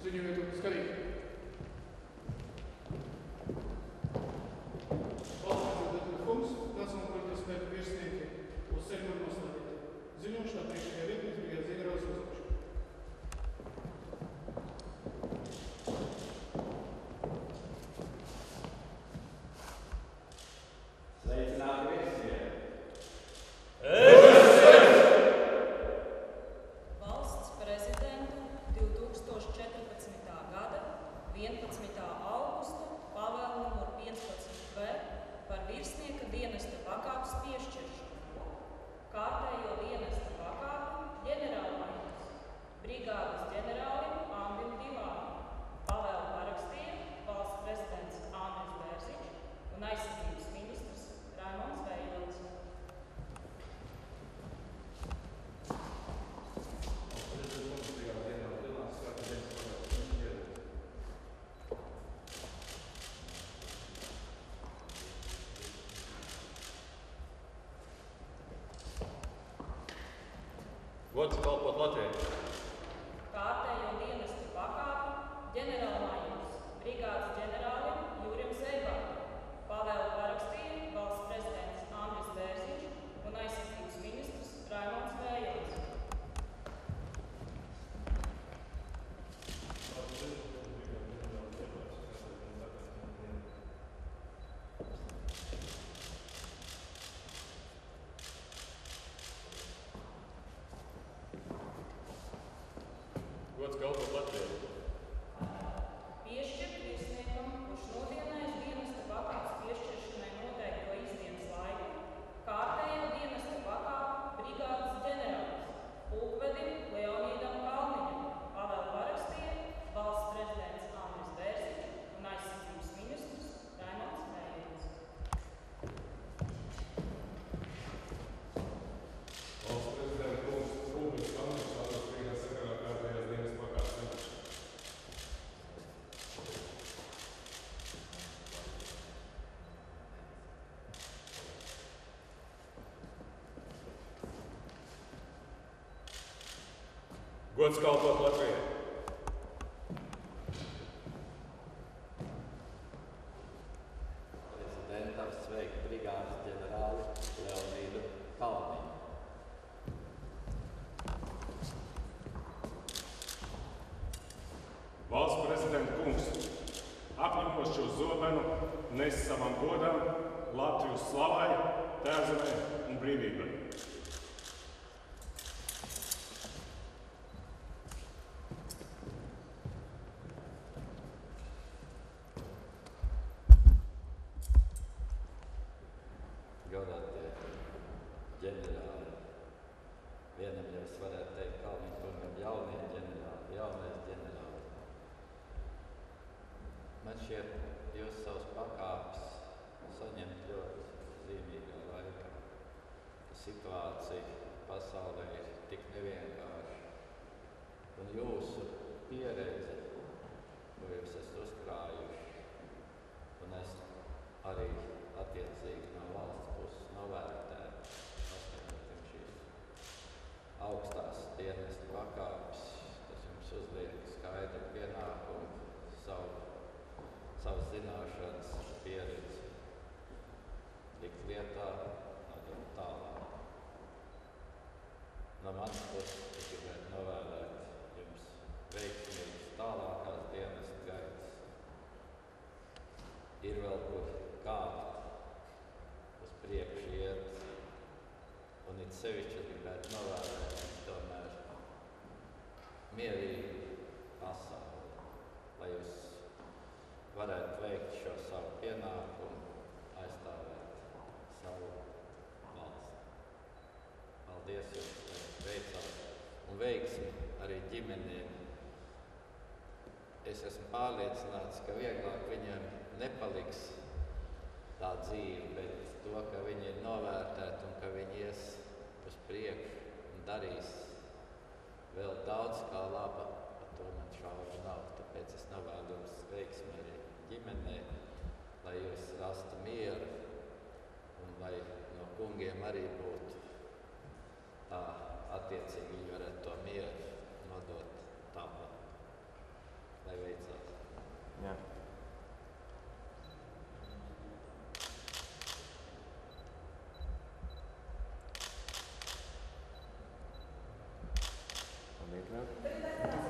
Ziņojiet un skatīt. Valsts prezidenta kungs, Nacionālā politiskā spēka virsnieki uz ceļu nostādīti. Ziņošanā priekšējā vietnības brigādes ģenerālis Uzlačs. Sveicināti visi! Valsts prezidentu 2014. gada 11. augusta pavēlu numur 15V par virsnieka dienesta pakāpes piešķiršanu. Kārtējo dienesta pakāpi ģenerālmajors, brigādes ģenerālim Andrim Dilānam. Pavēlu parakstīja valsts prezidents Andris Bērziņš un aizsardzības ministrs Raimonds Veilants. Gods kalpot Latvijai. Kārtējo dienesta pakāpi ģenerālmajors, brigādes ģenerālim Jurim Zeibakam. Pavēlu parakstīja valsts prezidents Andris Bērziņš un aizsardzības ministrs Raimonds Veilants. Gods kalpot Latvijai. Piešķirt virsniekam, kurš nodienējis dienesta pakāpes piešķiršanai noteikto izdienas laiku, kārtējo dienesta pakāpi brigādes ģenerālis pulkvedim Leonīdam Kalniņam. Pavēlu parakstīja valsts prezidents Andris Bērziņš un aizsardzības ministrs Raimonds Veilants. Valsts prezidenta kungs, Rūpīgs Kalniņš vēlos brīgās sakarā kārtējās dienas pakāpes piešķiršanu. Gods kalpot Latvijai. Prezidentam sveikt brigādes ģenerāli Leonīdu Kalniņu. Valsts prezidenta kungs, apņemot šo zobenu, nes savam godam, Latvijas slavai, tēvzemei un brīvībai. Godātie ģenerāli, vienam jau es varētu teikt Kalniņa kungam jaunie ģenerāli, jaunais ģenerāli. Man šķiet, jūs savus pakāpes saņemt ļoti zīmīgā laikā. Situācija pasaulē ir tik nevienkārša. Un jūsu pieredze, ko jūs esat uzkrājuši, un es arī attiecīgi no valsts puses novērtētu, noskatot šīs augstās dienesta pakāpes, tas jums uzliek skaidru pienākumu, savas zināšanas, pieredzi likt lietā, nodot tālāk. No manas puses es gribētu novēlēt jums veiksmīgas tālākās dienesta gaitas. Ir vēl kur kāpt uz priekšu iet, un it sevišķi gribētu novēlēt jums tomēr mierīgu pasauli, lai jūs varētu veikt šo savu pienākumu, aizstāvēt savu valsti. Paldies jums, veicam un veiksmi arī ģimenēm. Es esmu pārliecināts, ka vieglāk viņiem nepaliks tā dzīve, bet to, ka viņi ir novērtēti un ka viņi ies uz priekšu un darīs vēl daudz kā laba, par to man šaubu nav. Tāpēc es novēlu jums veiksmi arī ģimenē, lai jūs rastu mieru un lai no kungiem arī būtu tā attiecīgi viņi varētu to mieru nodot tālāk. Iekļaut.